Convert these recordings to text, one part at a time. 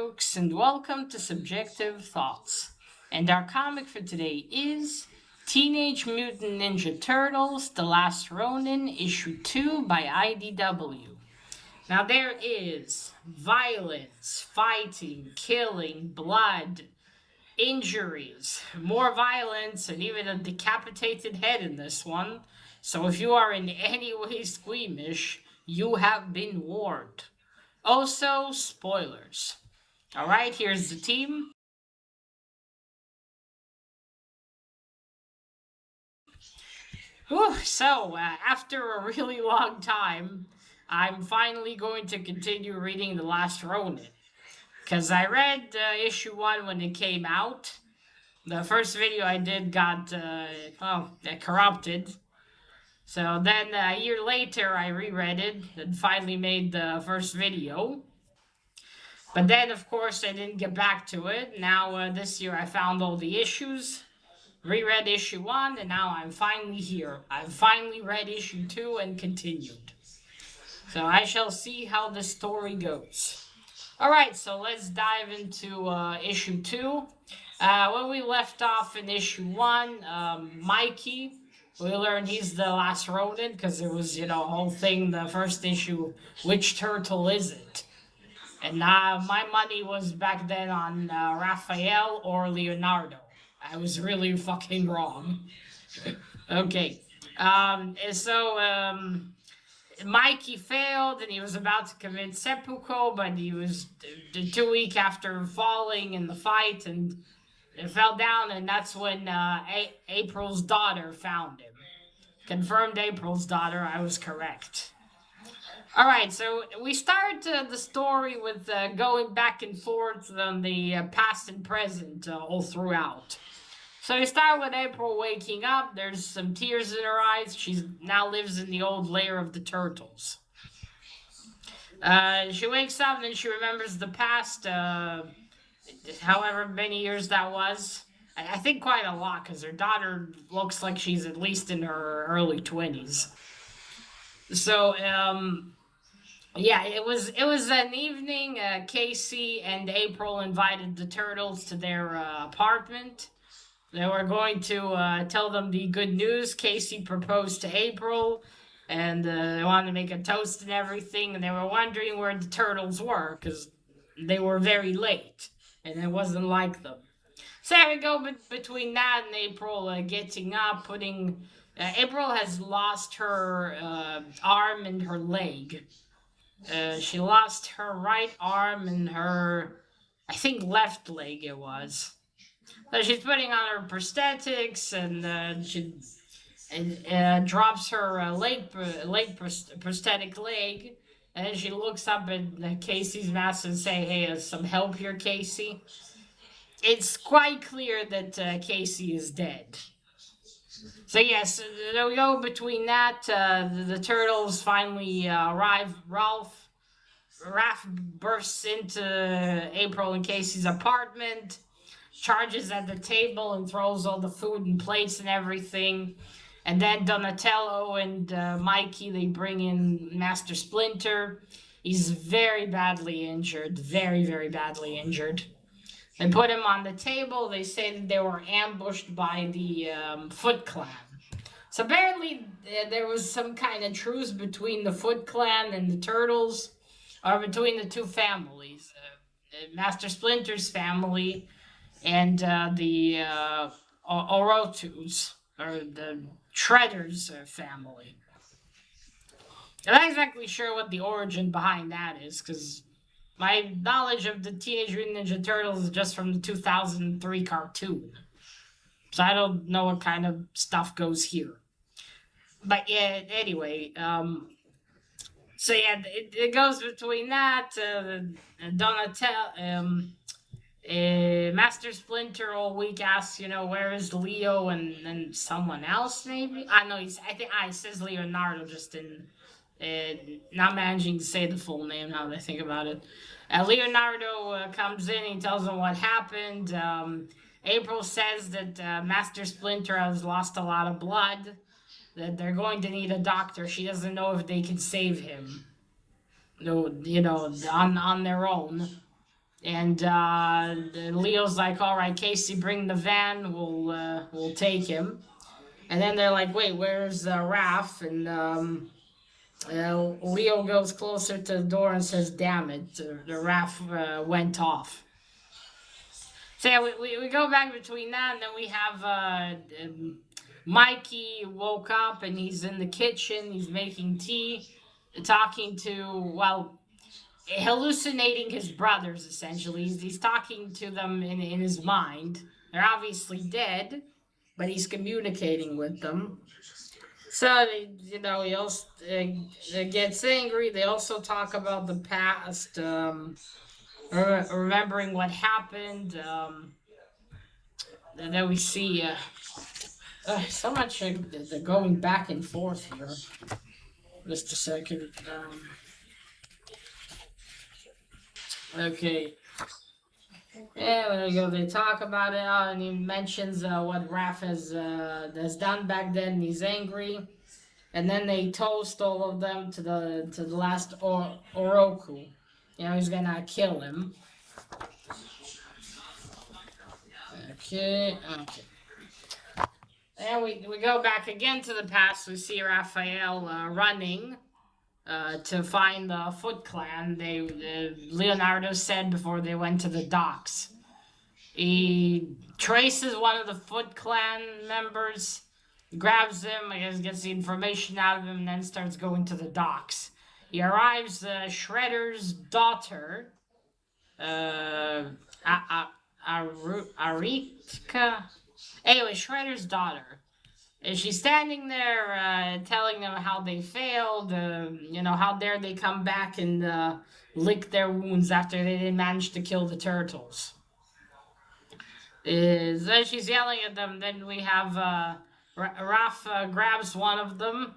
folks, and welcome to Subjective Thoughts. And our comic for today is Teenage Mutant Ninja Turtles The Last Ronin, Issue 2 by IDW. Now, there is violence, fighting, killing, blood, injuries, more violence, and even a decapitated head in this one. So, if you are in any way squeamish, you have been warned. Also, spoilers. Alright, here's the team. Whew, so, after a really long time, I'm finally going to continue reading The Last Ronin. Because I read issue 1 when it came out. The first video I did got, corrupted. So then a year later, I reread it and finally made the first video. But then, of course, I didn't get back to it. Now, this year, I found all the issues, reread issue 1, and now I'm finally here. I've finally read issue 2 and continued. So I shall see how the story goes. Alright, so let's dive into issue 2. When we left off in issue 1, Mikey, we learned he's the last Ronin, because there was, a whole thing, the first issue, which turtle is it? And my money was back then on Raphael or Leonardo. I was really fucking wrong. Okay. Mikey failed and he was about to commit seppuku, but he was too weak after falling in the fight and it fell down, and that's when April's daughter found him. Confirmed April's daughter, I was correct. Alright, so we start the story with going back and forth on the past and present all throughout. So we start with April waking up. There's some tears in her eyes. She now lives in the old lair of the turtles. She wakes up and then she remembers the past, however many years that was. I think quite a lot, because her daughter looks like she's at least in her early 20s. So, yeah, it was an evening. Casey and April invited the turtles to their apartment. They were going to tell them the good news. Casey proposed to April, and they wanted to make a toast and everything, and they were wondering where the turtles were, because they were very late, and it wasn't like them. So there we go, between that and April getting up, putting... April has lost her arm and her leg. She lost her right arm and her, I think, left leg it was. So she's putting on her prosthetics, and she drops her prosthetic leg, and then she looks up at Casey's mask and say, "Hey, some help here, Casey." It's quite clear that Casey is dead. So yes, we go between that. The turtles finally arrive. Raph bursts into April and Casey's apartment, charges at the table and throws all the food and plates and everything. And then Donatello and Mikey, they bring in Master Splinter. He's very badly injured, very, very badly injured. They put him on the table. They say that they were ambushed by the Foot Clan. So apparently there was some kind of truce between the Foot Clan and the Turtles, or between the two families. Master Splinter's family and the Orotus, or the Shredder's family. I'm not exactly sure what the origin behind that is, because my knowledge of the Teenage Mutant Ninja Turtles is just from the 2003 cartoon. So I don't know what kind of stuff goes here. But yeah, anyway, so yeah, it goes between that, Donatello, Master Splinter all week asks, where is Leo and someone else maybe? I know I think it says Leonardo just in, not managing to say the full name now that I think about it. Leonardo comes in, he tells them what happened. April says that Master Splinter has lost a lot of blood, that they're going to need a doctor. She doesn't know if they can save him, on their own. And Leo's like, "All right, Casey, bring the van. We'll take him." And then they're like, "Wait, where's Raph?" And Leo goes closer to the door and says, "Damn it, the Raph went off." So yeah, we go back between that, and then we have Mikey woke up and he's in the kitchen. He's making tea, talking to, well, hallucinating his brothers. Essentially, he's talking to them in his mind. They're obviously dead, but he's communicating with them. So he also gets angry. They also talk about the past, remembering what happened. And then we see so much the going back and forth here. Just a second. Okay. Yeah, there you go. They talk about it, and he mentions what Raph has done back then. And he's angry, and then they toast all of them to the last Oroku. He's gonna kill him. Okay, okay. And we go back again to the past. We see Raphael running to find the Foot Clan. Leonardo said before they went to the docks. He traces one of the Foot Clan members, grabs him, I guess gets the information out of him, and then starts going to the docks. He arrives, Shredder's daughter, uh, Aritka. Anyway, Shredder's daughter. And she's standing there, telling them how they failed. How dare they come back and lick their wounds after they didn't manage to kill the turtles. Then she's yelling at them. Then we have Raph grabs one of them,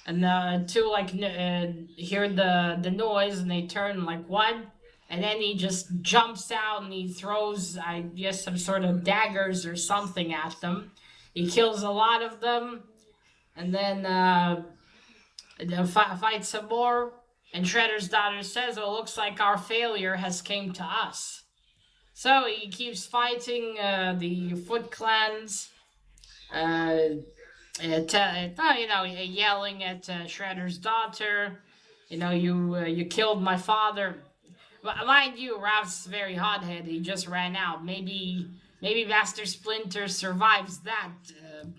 and the two hear the noise, and they turn like what? And then he just jumps out and he throws, I guess, some sort of daggers or something at them. He kills a lot of them, and then fights some more. And Shredder's daughter says, "Well, it looks like our failure has came to us." So he keeps fighting the Foot Clans, yelling at Shredder's daughter. You killed my father. Mind you, Ralph's very hot-headed. He just ran out. Maybe Master Splinter survives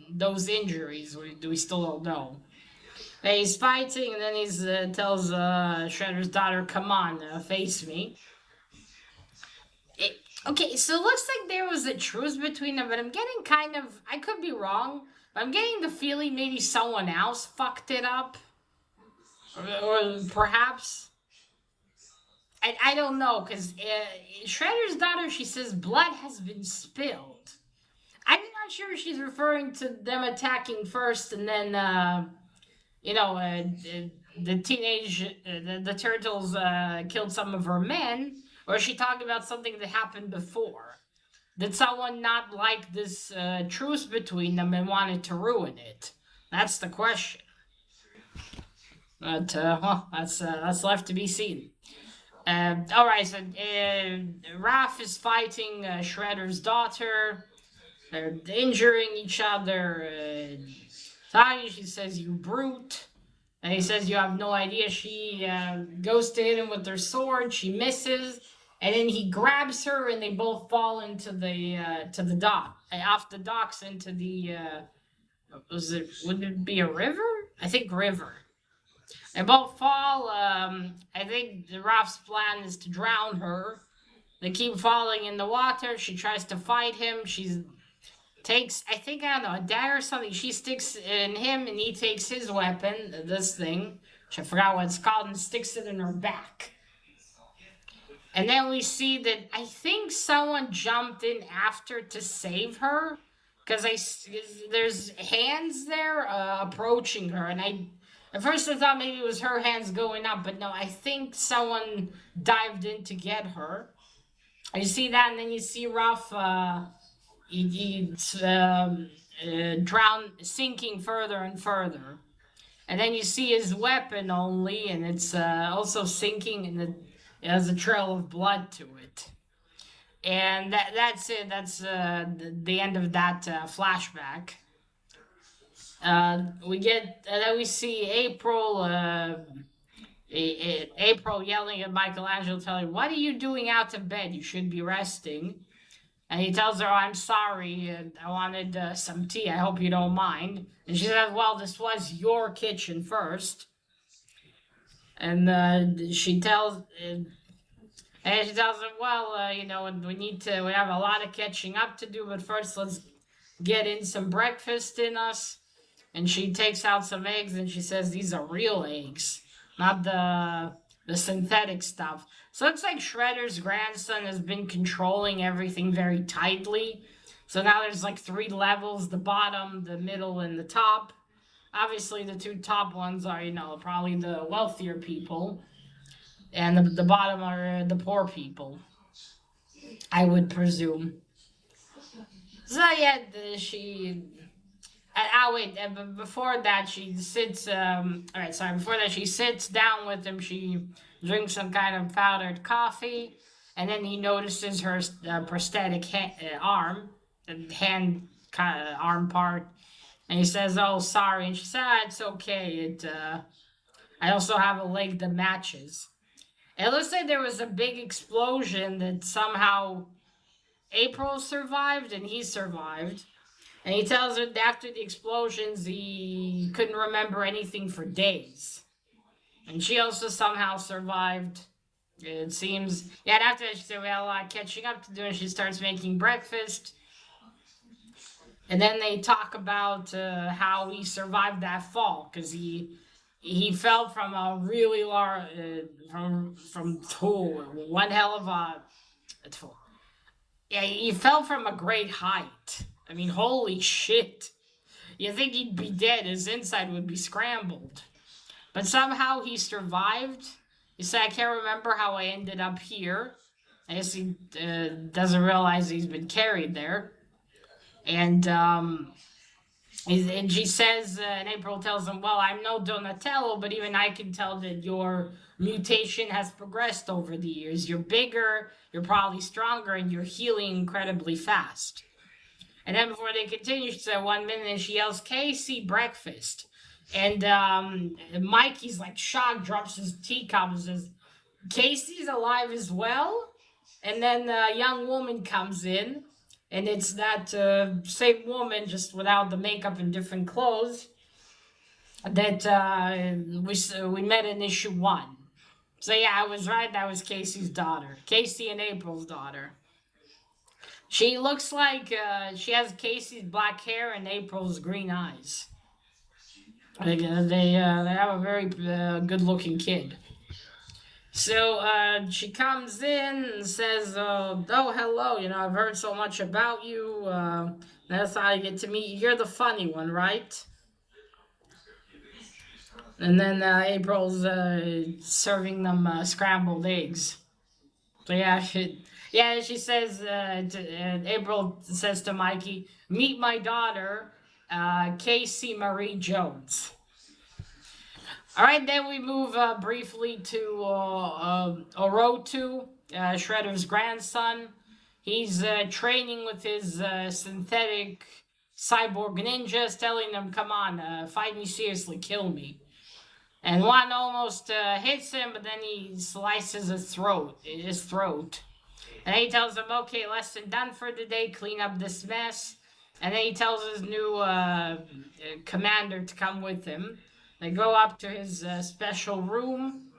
those injuries. We still don't know. He's fighting, and then he tells Shredder's daughter, "Come on, face me." It, okay, so it looks like there was a truce between them, but I'm getting kind of, I could be wrong, but I'm getting the feeling maybe someone else fucked it up. Or perhaps. I don't know, because Shredder's daughter, she says blood has been spilled. I'm not sure if she's referring to them attacking first and then, the teenage, the turtles killed some of her men, or is she talking about something that happened before? Did someone not like this truce between them and wanted to ruin it? That's the question. But that's left to be seen. All right, so Raph is fighting Shredder's daughter. They're injuring each other. Tanya, she says, "You brute." And he says, "You have no idea." She goes to hit him with her sword. She misses. And then he grabs her, and they both fall into the dock, off the docks into the would it be a river? I think river. They both fall. I think the Raph's plan is to drown her. They keep falling in the water. She tries to fight him. She takes, I think, I don't know, a dagger or something. She sticks in him, and he takes his weapon, this thing, which I forgot what it's called, and sticks it in her back. And then we see that I think someone jumped in after to save her, because there's hands there approaching her, and at first I thought maybe it was her hands going up, but no, I think someone dived in to get her. You see that, and then you see Ralph. He's drown, sinking further and further. And then you see his weapon only, and it's also sinking, and It has a trail of blood to it. And that's it. That's the end of that flashback. We get then we see April. April yelling at Michelangelo, telling him, "What are you doing out of bed? You should be resting." And he tells her, "Oh, I'm sorry. I wanted some tea. I hope you don't mind." And she says, "Well, this was your kitchen first." And she tells him, "Well, we have a lot of catching up to do, but first let's get in some breakfast in us." And she takes out some eggs and she says, "These are real eggs, not the synthetic stuff." So it's like Shredder's grandson has been controlling everything very tightly. So now there's like three levels: the bottom, the middle, and the top. Obviously, the two top ones are, probably the wealthier people, and the bottom are the poor people, I would presume. So yeah, she. Wait. But before that, she sits. All right. Sorry. Before that, she sits down with him. She drinks some kind of powdered coffee, and then he notices her prosthetic arm, hand kind of arm part, and he says, "Oh, sorry." And she said, "It's okay. I also have a leg that matches." And it looks like there was a big explosion that somehow April survived and he survived. And he tells her that after the explosions, he couldn't remember anything for days. And she also somehow survived. It seems. Yeah, and after that, she said, "We had a lot of catching up to do," and she starts making breakfast. And then they talk about how he survived that fall because he fell from a really large from one hell of a yeah, he fell from a great height. I mean, holy shit. You think he'd be dead, his inside would be scrambled. But somehow he survived. He said, "I can't remember how I ended up here." I guess he doesn't realize he's been carried there. And and she says, and April tells him, "Well, I'm no Donatello, but even I can tell that your mutation has progressed over the years. You're bigger, you're probably stronger, and you're healing incredibly fast." And then before they continue, she said 1 minute, and she yells, "Casey, breakfast." And Mikey's like shocked, drops his teacup and says, "Casey's alive as well?" And then a young woman comes in, and it's that same woman, just without the makeup and different clothes, that we met in issue 1. So yeah, I was right. That was Casey's daughter, Casey and April's daughter. She looks like she has Casey's black hair and April's green eyes. They have a very good-looking kid. So she comes in and says, "Oh, hello. I've heard so much about you. That's how I get to meet you. You're the funny one, right?" And then April's serving them scrambled eggs. So she says, April says to Mikey, "Meet my daughter, Casey Marie Jones." All right, then we move briefly to Orotu, Shredder's grandson. He's training with his synthetic cyborg ninjas, telling them, "Come on, fight me seriously, kill me." And one almost hits him, but then he slices his throat. And then he tells him, "Okay, lesson done for the day, clean up this mess." And then he tells his new commander to come with him. They go up to his special room.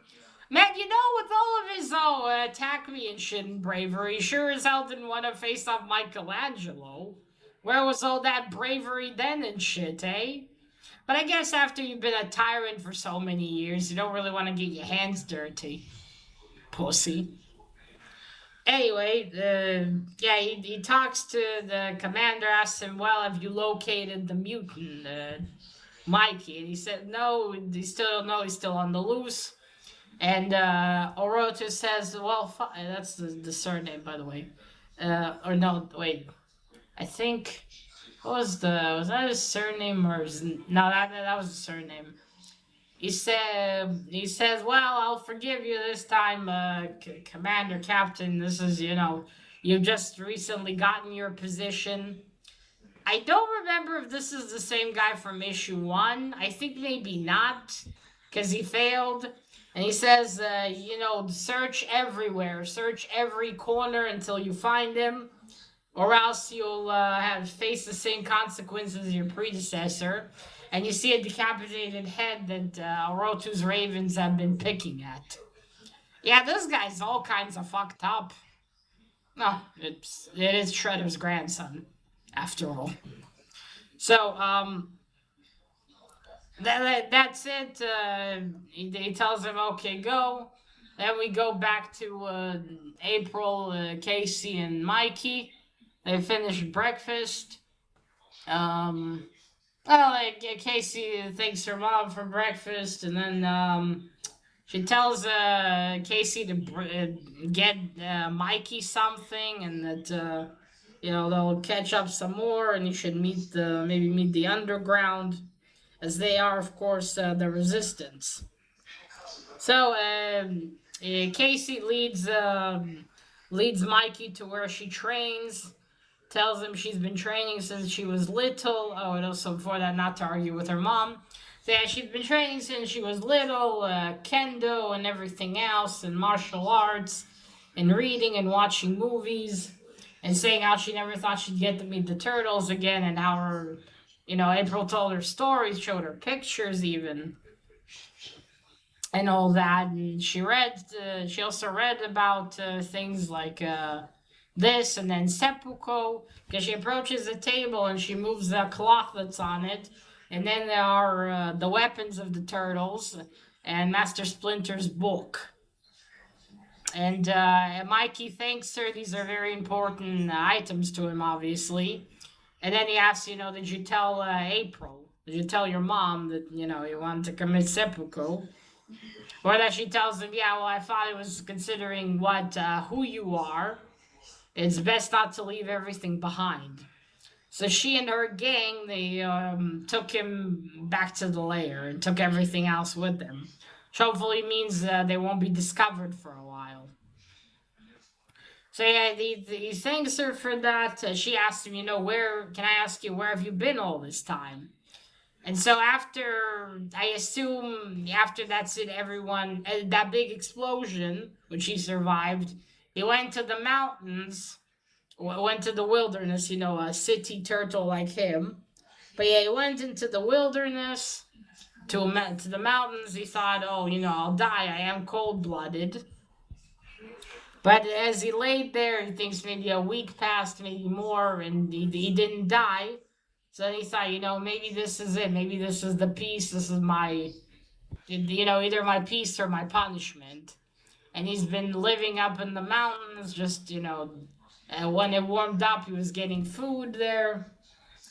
Man, with all of his attack me and shit and bravery, sure as hell didn't want to face off Michelangelo. Where was all that bravery then and shit, eh? But I guess after you've been a tyrant for so many years, you don't really want to get your hands dirty. Pussy. Anyway, he talks to the commander, asks him, "Well, have you located the mutant, Mikey?" And he said, "No, he still don't know. He's still on the loose." And Oroto says, "Well, that's the surname, by the way. Or no, wait. I think was that his surname or no? That was the surname. he says, "Well, I'll forgive you this time, Commander Captain. This is, you've just recently gotten your position." I don't remember if this is the same guy from issue one. I think maybe not, because he failed. And he says, search everywhere, search every corner until you find him, or else you'll have face the same consequences as your predecessor. And you see a decapitated head that Orotu's ravens have been picking at. Yeah, this guy's all kinds of fucked up. No, it is Shredder's grandson, after all. So, that's it. He tells him, okay, go. Then we go back to April, Casey, and Mikey. They finish breakfast. Um, Casey thanks her mom for breakfast, and then she tells Casey to get Mikey something, and that they'll catch up some more, and you should maybe meet the underground, as they are, of course, the resistance. So Casey leads Mikey to where she trains, tells him she's been training since she was little. Oh, and also before that, not to argue with her mom. So yeah, she's been training since she was little, kendo and everything else, and martial arts, and reading and watching movies, and saying how she never thought she'd get to meet the turtles again, and how April told her stories, showed her pictures even, and all that. And she also read about things like this, and then seppuku, because she approaches the table and she moves the cloth that's on it, and then there are the weapons of the turtles and Master Splinter's book. And Mikey thanks her. These are very important items to him, obviously. And then he asks, did you tell April? Did you tell your mom that, you wanted to commit seppuku? Or that she tells him, yeah, well, I thought it was considering who you are. It's best not to leave everything behind. So she and her gang, they took him back to the lair and took everything else with them. Which hopefully means they won't be discovered for a while. So yeah, he thanks her for that. She asks him, can I ask you, where have you been all this time? And so I assume after that's it, everyone, that big explosion, which he survived, he went to the mountains, went to the wilderness, a city turtle like him. But yeah, he went into the wilderness, to the mountains. He thought, oh, I'll die. I am cold-blooded. But as he laid there, he thinks maybe a week passed, maybe more, and he didn't die. So then he thought, maybe this is it. Maybe this is the peace. This is my, either my peace or my punishment. And he's been living up in the mountains, just, when it warmed up, he was getting food there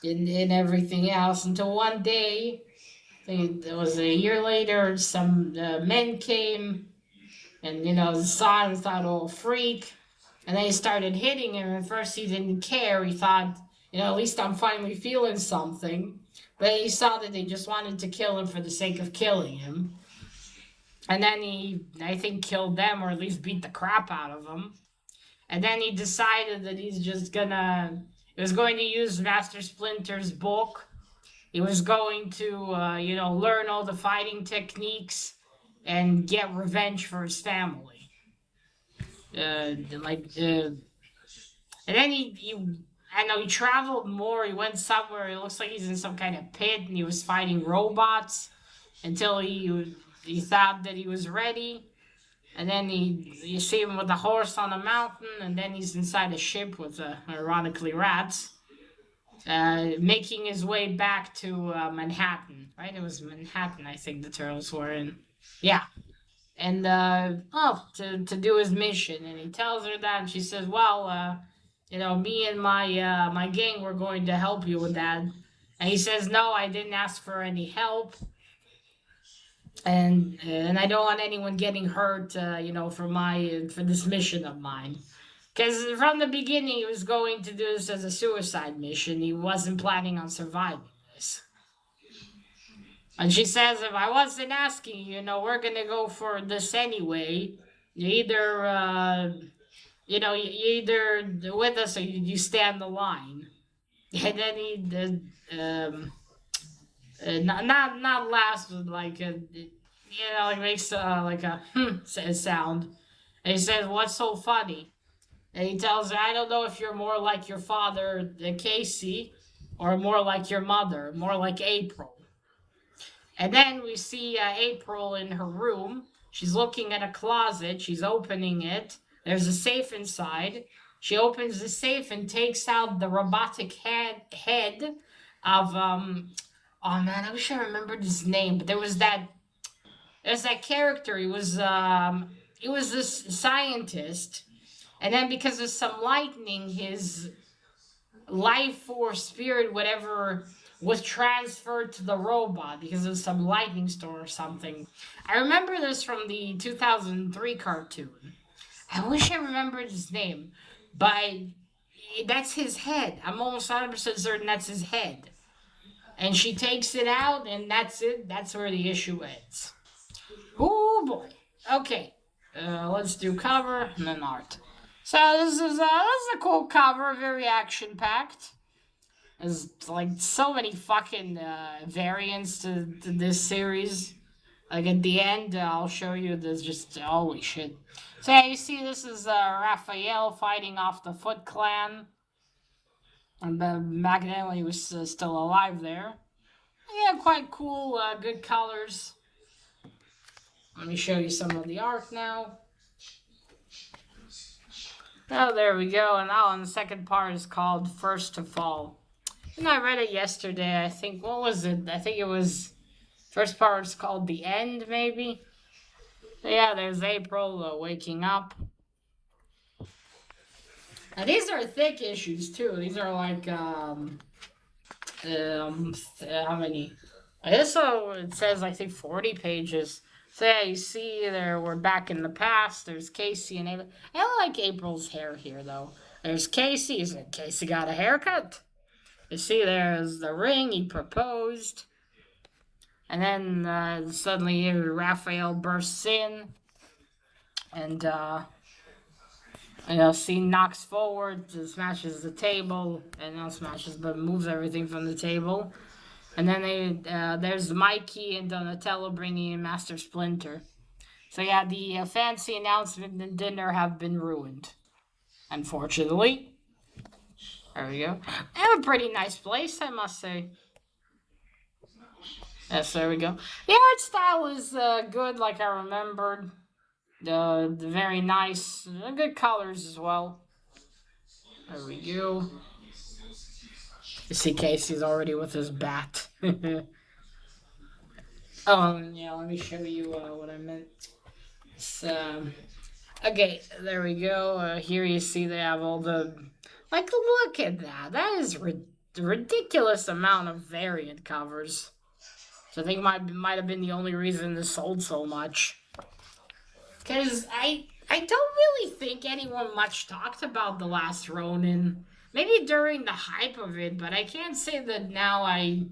and everything else, until one day, I think it was a year later, some men came and, saw him, thought, oh, freak. And then he started hitting him. At first, he didn't care. He thought, at least I'm finally feeling something. But he saw that they just wanted to kill him for the sake of killing him. And then he, I think, killed them, or at least beat the crap out of them. And then he decided that he was going to use Master Splinter's book. He was going to, learn all the fighting techniques and get revenge for his family. And then I know he traveled more. He went somewhere. It looks like he's in some kind of pit, and he was fighting robots until he thought that he was ready. And then you see him with a horse on a mountain, and then he's inside a ship with, ironically, rats, making his way back to Manhattan. Right? It was Manhattan, I think the turtles were in. Yeah. And to do his mission. And he tells her that, and she says, well, me and my gang were going to help you with that. And he says, no, I didn't ask for any help. And I don't want anyone getting hurt, for this mission of mine. Because from the beginning, he was going to do this as a suicide mission. He wasn't planning on surviving this. And she says, if I wasn't asking you, we're gonna go for this anyway. You either, you either with us or you stand the line. And then he, not laughs, but like like makes like a sound. And he says, "What's so funny?" And he tells her, "I don't know if you're more like your father, Casey, or more like your mother, more like April." And then we see April in her room. She's looking at a closet. She's opening it. There's a safe inside. She opens the safe and takes out the robotic head of Oh man, I wish I remembered his name, but there's that character. He was this scientist, and then because of some lightning, his life force, spirit, whatever, was transferred to the robot because of some lightning storm or something. I remember this from the 2003 cartoon. I wish I remembered his name, but that's his head. I'm almost 100% certain that's his head. And she takes it out, and that's it. That's where the issue ends. Oh boy. Okay. Let's do cover and then art. So this is a cool cover, very action packed. There's like so many fucking variants to this series. Like at the end, I'll show you. There's just holy shit. So yeah, you see, this is Raphael fighting off the Foot Clan, and back then when he was still alive there. Yeah, quite cool. Good colors. Let me show you some of the art now. Oh, there we go. And now, and the second part is called First to Fall. And I read it yesterday. I think, what was it? I think it was, first part is called The End, maybe. So yeah, there's April waking up. Now, these are thick issues, too. These are like, how many? I guess so. It says, I think, 40 pages. So yeah, you see there, we're back in the past. There's Casey and Ava. I don't like April's hair here, though. There's Casey. Casey got a haircut. You see, there's the ring. He proposed. And then suddenly Raphael bursts in. And, scene knocks forward, smashes the table. And not smashes, but moves everything from the table. And then there's Mikey and Donatello bringing in Master Splinter. So yeah, the fancy announcement and dinner have been ruined. Unfortunately. There we go. They have a pretty nice place, I must say. Yes, there we go. The art style is good, like I remembered. The very nice, good colors as well. There we go. You see Casey's already with his bat. Oh, yeah, let me show you what I meant. So, okay, there we go. Here you see they have all the... Like, look at that. That is ridiculous amount of variant covers. So I think might have been the only reason this sold so much. Because I don't really think anyone much talked about The Last Ronin. Maybe during the hype of it, but I can't say that now I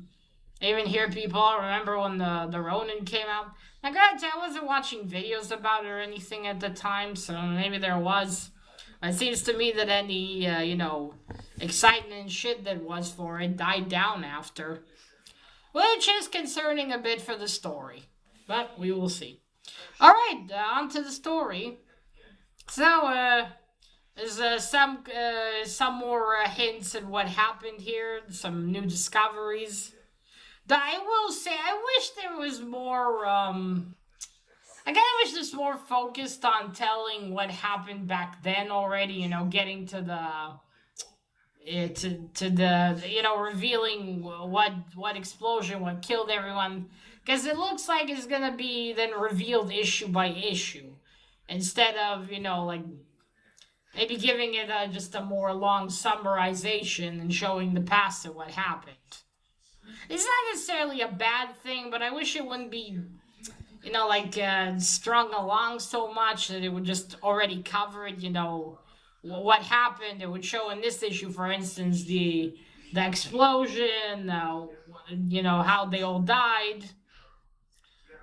even hear people remember when the Ronin came out. Now, granted, I wasn't watching videos about it or anything at the time, so maybe there was. But it seems to me that any, excitement and shit that was for it died down after. Which is concerning a bit for the story. But we will see. Alright, on to the story. So, there's some more hints at what happened here, some new discoveries. I will say, I wish there was more, I kind of wish this more focused on telling what happened back then already, getting to the revealing what explosion, what killed everyone, because it looks like it's gonna be then revealed issue by issue, instead of like maybe giving it just a more long summarization and showing the past of what happened. It's not necessarily a bad thing, but I wish it wouldn't be, strung along so much that it would just already cover it, what happened. It would show in this issue, for instance, the explosion, how they all died.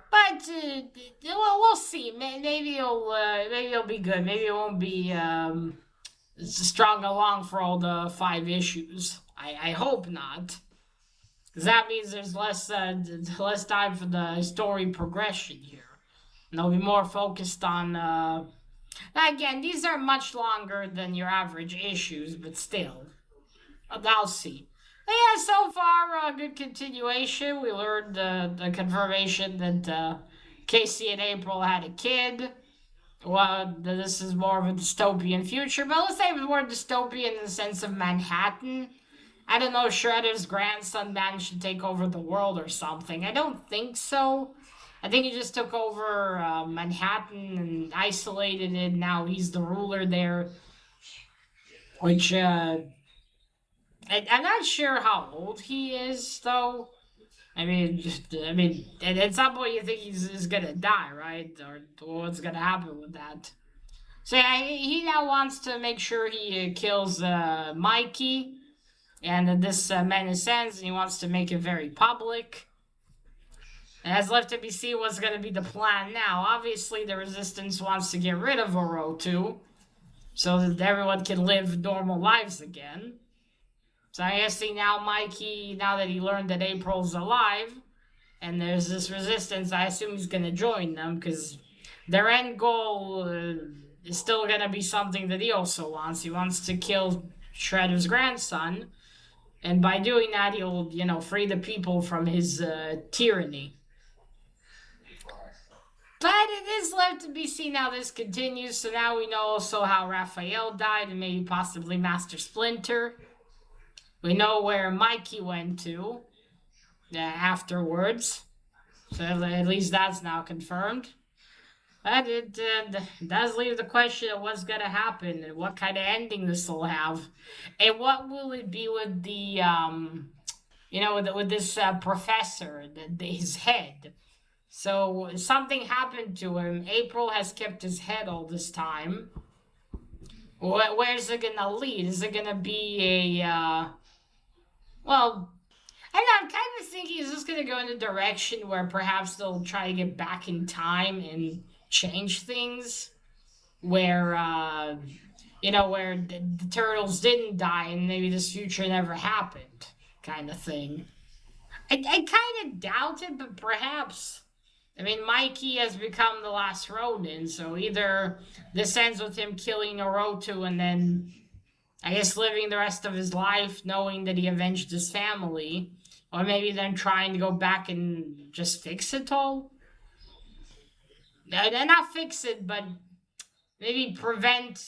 But well, we'll see. Maybe it'll be good. Maybe it won't be strung along for all the 5 issues. I hope not, because that means there's less time for the story progression here. And they'll be more focused on. Again, these are much longer than your average issues, but still, I'll see. But yeah, so far, good continuation. We learned the confirmation that Casey and April had a kid. Well, this is more of a dystopian future, but let's say more dystopian in the sense of Manhattan. I don't know, Shredder's grandson managed to take over the world or something. I don't think so. I think he just took over Manhattan and isolated it. Now he's the ruler there, which I'm not sure how old he is, though. At some point you think he's gonna die, right? Or what's gonna happen with that? So yeah, he now wants to make sure he kills Mikey, and this menace ends, and he wants to make it very public. It has left to be seen what's going to be the plan now. Obviously, the Resistance wants to get rid of Orotu so that everyone can live normal lives again. So I guess now Mikey, now that he learned that April's alive, and there's this resistance, I assume he's going to join them because their end goal is still going to be something that he also wants. He wants to kill Shredder's grandson, and by doing that, he'll, free the people from his tyranny. But it is left to be seen how this continues. So now we know also how Raphael died and maybe possibly Master Splinter. We know where Mikey went to afterwards. So at least that's now confirmed. But it does leave the question of what's going to happen and what kind of ending this will have. And what will it be with the, with this professor, his head. So something happened to him. April has kept his head all this time. Where's it gonna lead? Is it gonna be well, I don't know, I'm kind of thinking, is this gonna go in a direction where perhaps they'll try to get back in time and change things? Where, where the turtles didn't die and maybe this future never happened, kind of thing. I kind of doubt it, but perhaps. I mean, Mikey has become the last Ronin, so either this ends with him killing Orotu and then, I guess, living the rest of his life knowing that he avenged his family, or maybe then trying to go back and just fix it all. Not fix it, but maybe prevent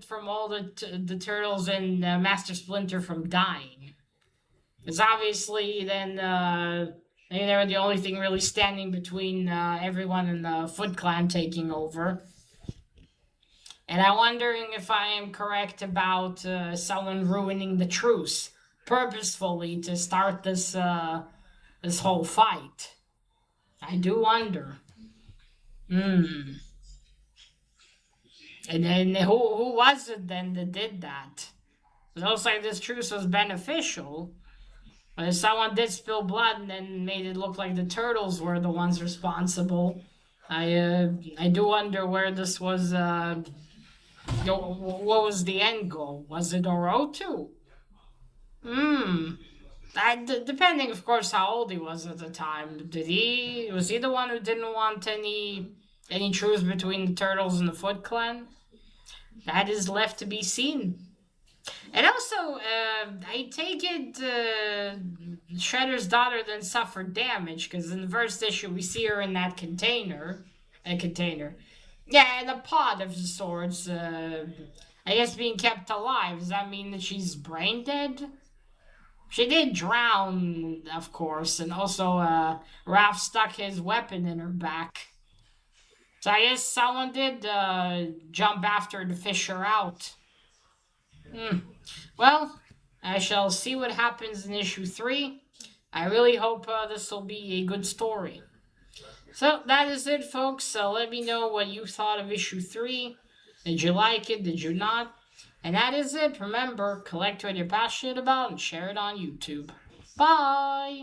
from all the turtles and Master Splinter from dying. Because obviously, then they were the only thing really standing between everyone and the Foot Clan taking over. And I'm wondering if I am correct about someone ruining the truce purposefully to start this whole fight. I do wonder. Hmm. And then who was it then that did that? It looks like this truce was beneficial. But if someone did spill blood and then made it look like the turtles were the ones responsible, I do wonder where this was. What was the end goal? Was it Orotu? Hmm. Depending, of course, how old he was at the time. Was he the one who didn't want any truce between the turtles and the Foot Clan? That is left to be seen. And also, I take it Shredder's daughter then suffered damage because in the first issue we see her in that container, yeah, in a pod of sorts. I guess being kept alive. Does that mean that she's brain dead? She did drown, of course, and also Raph stuck his weapon in her back. So I guess someone did jump after her to fish her out. Hmm. Well, I shall see what happens in issue 3. I really hope this will be a good story. So that is it, folks. So let me know what you thought of issue 3. Did you like it? Did you not? And that is it. Remember, collect what you're passionate about and share it on YouTube. Bye!